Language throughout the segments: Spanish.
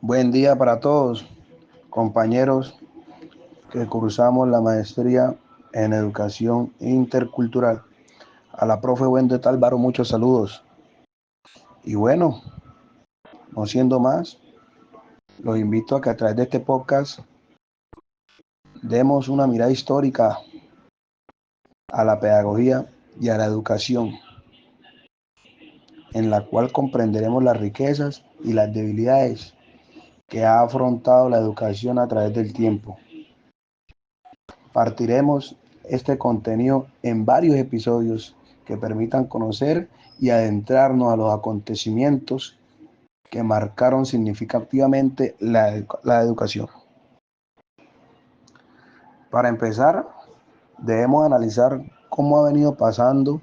Buen día para todos, compañeros que cursamos la maestría en educación intercultural. A la profe Wendy Álvaro, muchos saludos. Y bueno, no siendo más, los invito a que a través de este podcast demos una mirada histórica a la pedagogía y a la educación, en la cual comprenderemos las riquezas y las debilidades que ha afrontado la educación a través del tiempo. Partiremos este contenido en varios episodios que permitan conocer y adentrarnos a los acontecimientos que marcaron significativamente la educación. Para empezar, debemos analizar cómo ha venido pasando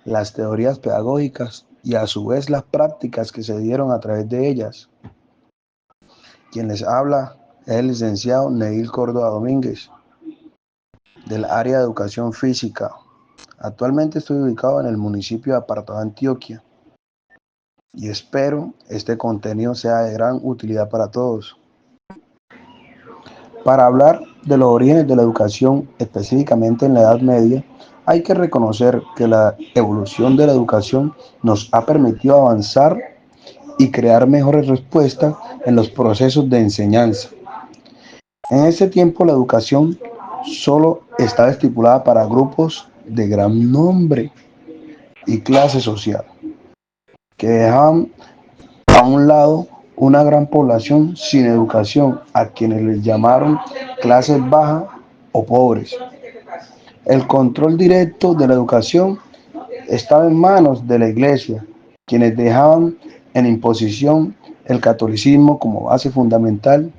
las teorías pedagógicas y a su vez las prácticas que se dieron a través de ellas. Quien les habla es el licenciado Neil Córdoba Domínguez, del área de educación física. Actualmente estoy ubicado en el municipio de Apartado, Antioquia, y espero este contenido sea de gran utilidad para todos. Para hablar de los orígenes de la educación, específicamente en la Edad Media, hay que reconocer que la evolución de la educación nos ha permitido avanzar y crear mejores respuestas en los procesos de enseñanza. En ese tiempo la educación solo estaba estipulada para grupos de gran nombre y clase social, que dejaban a un lado una gran población sin educación, a quienes les llamaron clases bajas o pobres. El control directo de la educación estaba en manos de la iglesia, quienes dejaban en imposición el catolicismo como base fundamental,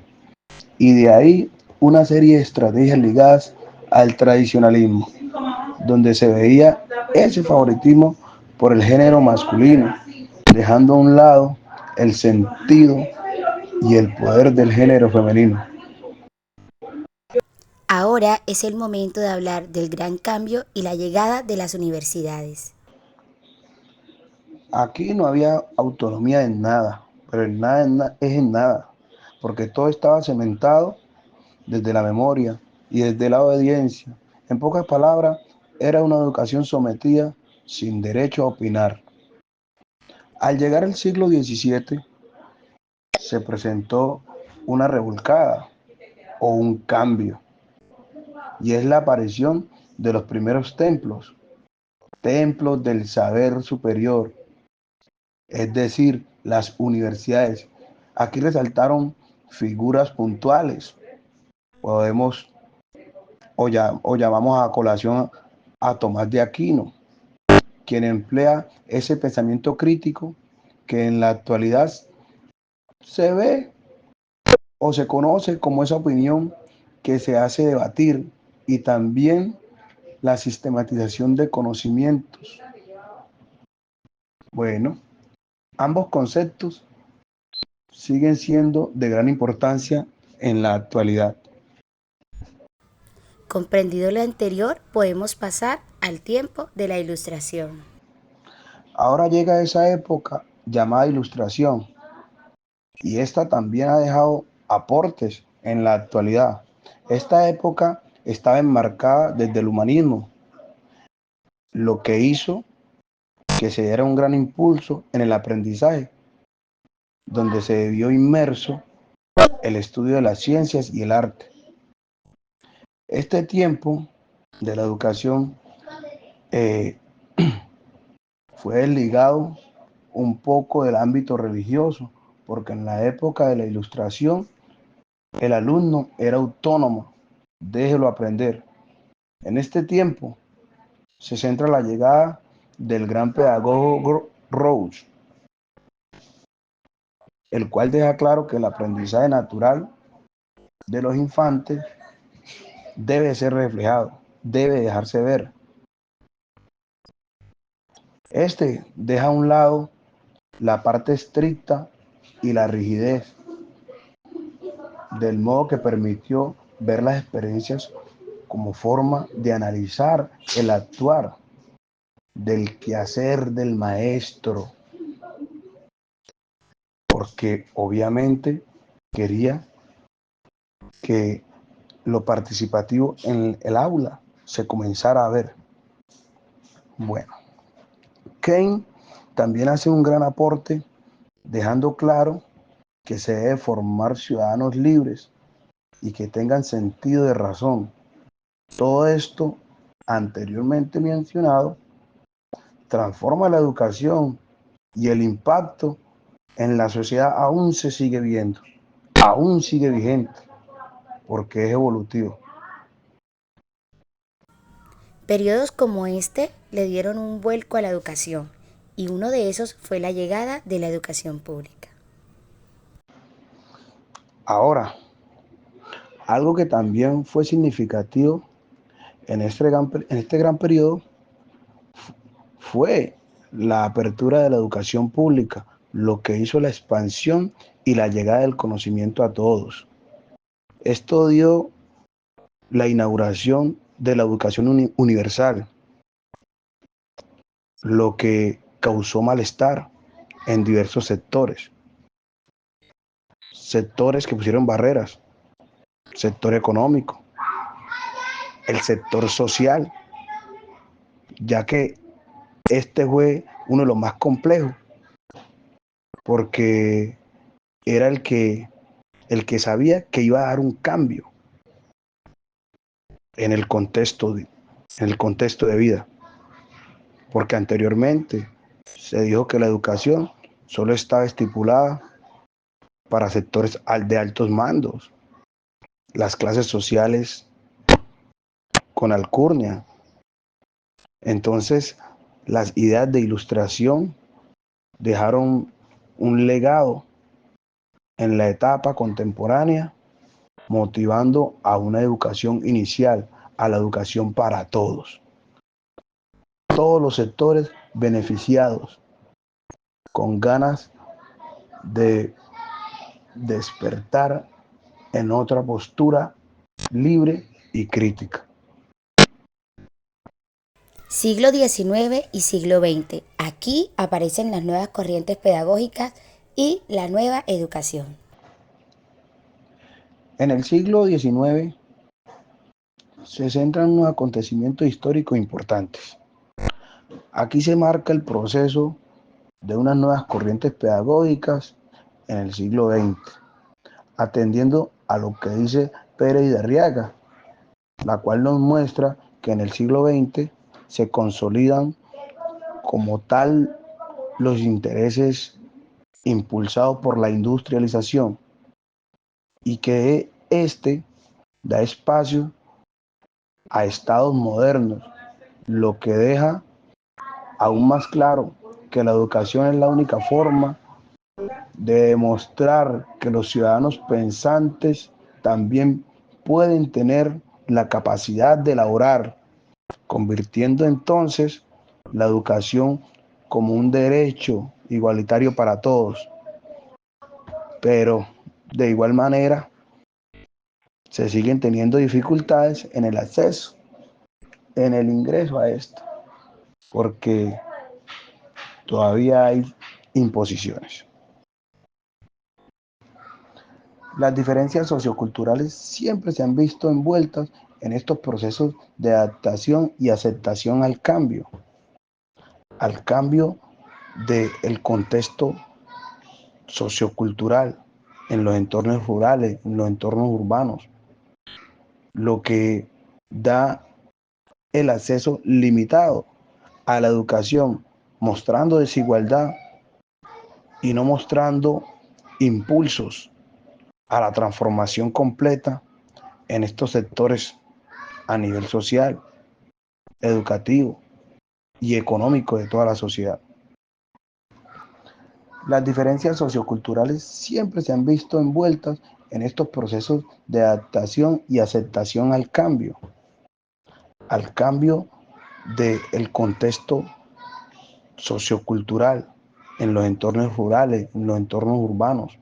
y de ahí una serie de estrategias ligadas al tradicionalismo, donde se veía ese favoritismo por el género masculino, dejando a un lado el sentido y el poder del género femenino. Ahora es el momento de hablar del gran cambio y la llegada de las universidades. Aquí no había autonomía en nada, pero en nada es en nada, porque todo estaba cementado desde la memoria y desde la obediencia. En pocas palabras, era una educación sometida sin derecho a opinar. Al llegar al siglo XVII, se presentó una revolcada o un cambio, y es la aparición de los primeros templos del saber superior, es decir, las universidades. Aquí resaltaron figuras puntuales. Podemos o llamamos a colación a Tomás de Aquino, quien emplea ese pensamiento crítico que en la actualidad se ve o se conoce como esa opinión que se hace debatir, y también la sistematización de conocimientos. Bueno, ambos conceptos siguen siendo de gran importancia en la actualidad. Comprendido lo anterior, podemos pasar al tiempo de la Ilustración. Ahora llega esa época llamada Ilustración, y esta también ha dejado aportes en la actualidad. Esta época estaba enmarcada desde el humanismo, lo que hizo que se diera un gran impulso en el aprendizaje, donde se vio inmerso el estudio de las ciencias y el arte. Este tiempo de la educación eh, fue desligado un poco del ámbito religioso, porque en la época de la Ilustración el alumno era autónomo, déjelo aprender. En este tiempo se centra la llegada del gran pedagogo Rouch, el cual deja claro que el aprendizaje natural de los infantes debe ser reflejado, debe dejarse ver. Este deja a un lado la parte estricta y la rigidez, del modo que permitió ver las experiencias como forma de analizar el actuar del quehacer del maestro, porque obviamente Quería que lo participativo en el aula se comenzara a ver. Bueno, Keynes también hace un gran aporte dejando claro que se debe formar ciudadanos libres y que tengan sentido de razón. Todo esto anteriormente mencionado transforma la educación y el impacto en la sociedad aún se sigue viendo, aún sigue vigente, porque es evolutivo. Periodos como este le dieron un vuelco a la educación, y uno de esos fue la llegada de la educación pública. Ahora, algo que también fue significativo en este gran periodo fue la apertura de la educación pública, lo que hizo la expansión y la llegada del conocimiento a todos. Esto dio la inauguración de la educación universal, lo que causó malestar en diversos sectores que pusieron barreras, sector económico, el sector social, ya que este fue uno de los más complejos, porque era el que sabía que iba a dar un cambio en el contexto de vida, porque anteriormente se dijo que la educación solo estaba estipulada para sectores de altos mandos, las clases sociales con alcurnia. Entonces, las ideas de ilustración dejaron un legado en la etapa contemporánea, motivando a una educación inicial, a la educación para todos. Todos los sectores beneficiados, con ganas de despertar en otra postura libre y crítica. Siglo XIX y siglo XX. Aquí aparecen las nuevas corrientes pedagógicas y la nueva educación. En el siglo XIX se centran en unos acontecimientos históricos importantes. Aquí se marca el proceso de unas nuevas corrientes pedagógicas en el siglo XX, atendiendo a lo que dice Pérez de Arriaga, la cual nos muestra que en el siglo XX se consolidan como tal los intereses impulsados por la industrialización y que este da espacio a estados modernos, lo que deja aún más claro que la educación es la única forma de demostrar que los ciudadanos pensantes también pueden tener la capacidad de elaborar, convirtiendo entonces la educación como un derecho igualitario para todos. Pero de igual manera se siguen teniendo dificultades en el acceso, en el ingreso a esto, porque todavía hay imposiciones. Las diferencias socioculturales siempre se han visto envueltas en estos procesos de adaptación y aceptación al cambio del contexto sociocultural en los entornos rurales, en los entornos urbanos, lo que da el acceso limitado a la educación, mostrando desigualdad y no mostrando impulsos a la transformación completa en estos sectores a nivel social, educativo y económico de toda la sociedad. Las diferencias socioculturales siempre se han visto envueltas en estos procesos de adaptación y aceptación al cambio del contexto sociocultural en los entornos rurales, en los entornos urbanos,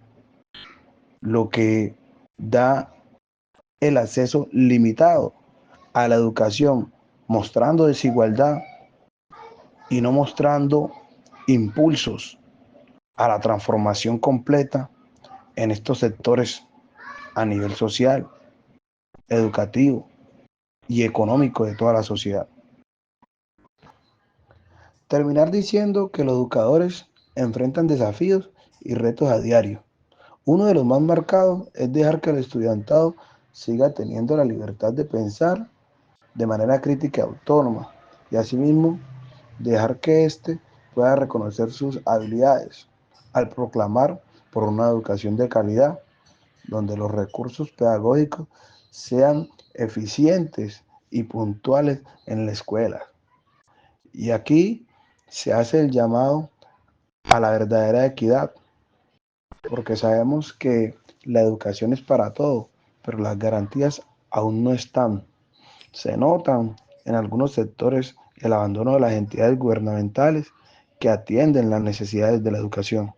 lo que da el acceso limitado a la educación, mostrando desigualdad y no mostrando impulsos a la transformación completa en estos sectores a nivel social, educativo y económico de toda la sociedad. Terminar diciendo que los educadores enfrentan desafíos y retos a diario. Uno de los más marcados es dejar que el estudiantado siga teniendo la libertad de pensar de manera crítica y autónoma, y asimismo dejar que éste pueda reconocer sus habilidades al proclamar por una educación de calidad, donde los recursos pedagógicos sean eficientes y puntuales en la escuela. Y aquí se hace el llamado a la verdadera equidad, porque sabemos que la educación es para todo, pero las garantías aún no están. Se notan en algunos sectores el abandono de las entidades gubernamentales que atienden las necesidades de la educación.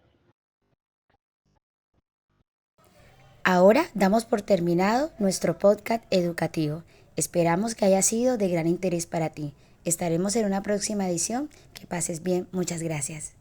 Ahora damos por terminado nuestro podcast educativo. Esperamos que haya sido de gran interés para ti. Estaremos en una próxima edición. Que pases bien. Muchas gracias.